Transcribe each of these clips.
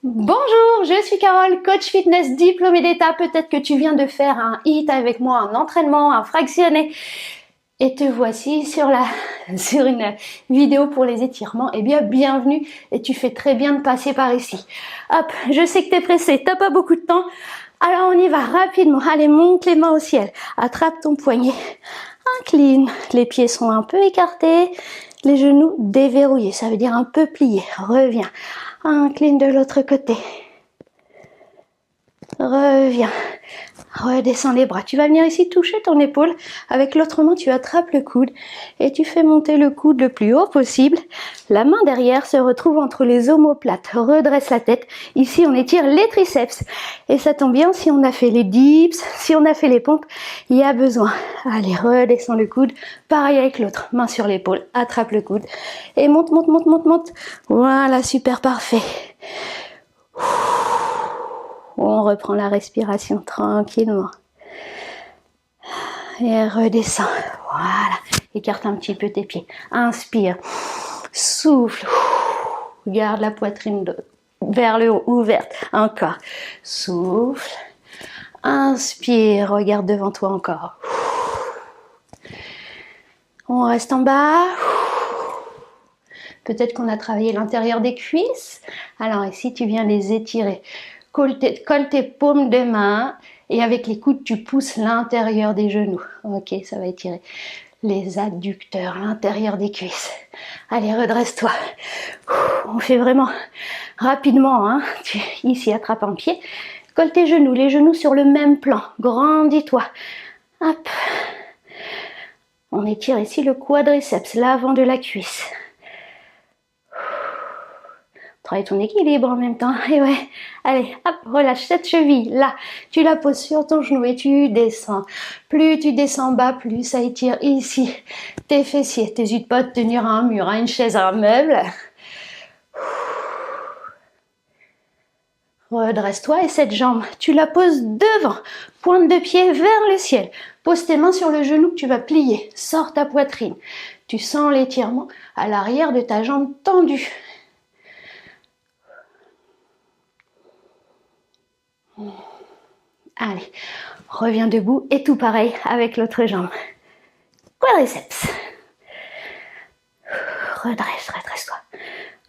Bonjour, je suis Carole, coach fitness diplômée d'État. Peut-être que tu viens de faire un HIIT avec moi, un entraînement, un fractionné. Et te voici sur une vidéo pour les étirements. Eh bien, bienvenue et tu fais très bien de passer par ici. Hop, je sais que tu es pressé, t'as pas beaucoup de temps. Alors on y va rapidement. Allez, monte les mains au ciel. Attrape ton poignet. Incline. Les pieds sont un peu écartés. Les genoux déverrouillés. Ça veut dire un peu pliés. Reviens. Incline de l'autre côté. Reviens. Redescends les bras. Tu vas venir ici toucher ton épaule. Avec l'autre main, tu attrapes le coude et tu fais monter le coude le plus haut possible. La main derrière se retrouve entre les omoplates. Redresse la tête. Ici, on étire les triceps. Et ça tombe bien, si on a fait les dips, si on a fait les pompes, il y a besoin. Allez, redescends le coude. Pareil avec l'autre. Main sur l'épaule. Attrape le coude. Et monte, monte, monte, monte, monte. Voilà, super, parfait. On reprend la respiration tranquillement. Et redescends. Voilà. Écarte un petit peu tes pieds. Inspire. Souffle. Garde la poitrine vers le haut, ouverte. Encore. Souffle. Inspire. Regarde devant toi encore. On reste en bas. Peut-être qu'on a travaillé l'intérieur des cuisses. Alors ici, tu viens les étirer. Colle tes paumes de main et avec les coudes, tu pousses l'intérieur des genoux. Ok, ça va étirer les adducteurs, l'intérieur des cuisses. Allez, redresse-toi. On fait vraiment rapidement. Hein. Ici, attrape un pied. Colle tes genoux, les genoux sur le même plan. Grandis-toi. Hop. On étire ici le quadriceps, l'avant de la cuisse. Travaille ton équilibre en même temps. Et ouais, allez, hop, relâche cette cheville. Là, tu la poses sur ton genou et tu descends. Plus tu descends bas, plus ça étire ici tes fessiers. T'hésites pas à te tenir à un mur, à une chaise, à un meuble. Redresse-toi et cette jambe, tu la poses devant. Pointe de pied vers le ciel. Pose tes mains sur le genou que tu vas plier. Sors ta poitrine. Tu sens l'étirement à l'arrière de ta jambe tendue. Allez, reviens debout et tout pareil avec l'autre jambe. Quadriceps. Redresse-toi.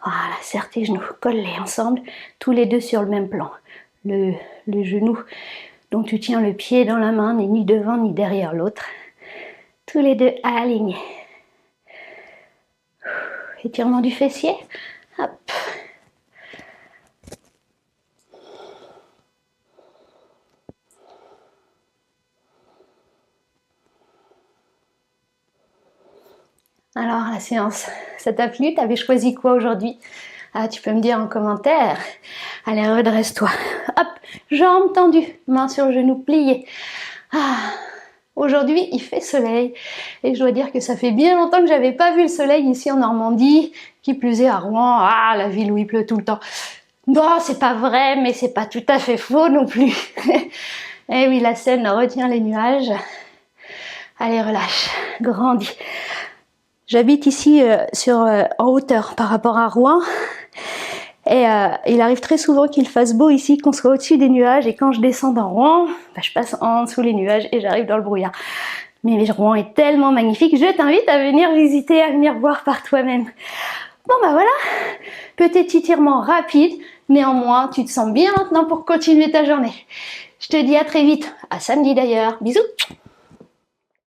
Voilà, serre tes genoux, colle-les ensemble, tous les deux sur le même plan. Le genou dont tu tiens le pied dans la main n'est ni devant ni derrière l'autre. Tous les deux alignés. Étirement du fessier. Hop. Alors, la séance, ça t'a plu? T'avais choisi quoi aujourd'hui? Ah, tu peux me dire en commentaire. Allez, redresse-toi. Hop, jambes tendues, mains sur le genou pliées. Ah, aujourd'hui, il fait soleil. Et je dois dire que ça fait bien longtemps que j'avais pas vu le soleil ici en Normandie. Qui plus est à Rouen, ah, la ville où il pleut tout le temps. Non, c'est pas vrai, mais c'est pas tout à fait faux non plus. Eh oui, la Seine retient les nuages. Allez, relâche, grandis. J'habite ici en hauteur par rapport à Rouen et il arrive très souvent qu'il fasse beau ici, qu'on soit au-dessus des nuages et quand je descends dans Rouen, je passe en dessous les nuages et j'arrive dans le brouillard. Mais Rouen est tellement magnifique, je t'invite à venir visiter, à venir voir par toi-même. Bon bah voilà, petit étirement rapide, néanmoins tu te sens bien maintenant pour continuer ta journée. Je te dis à très vite, à samedi d'ailleurs, bisous.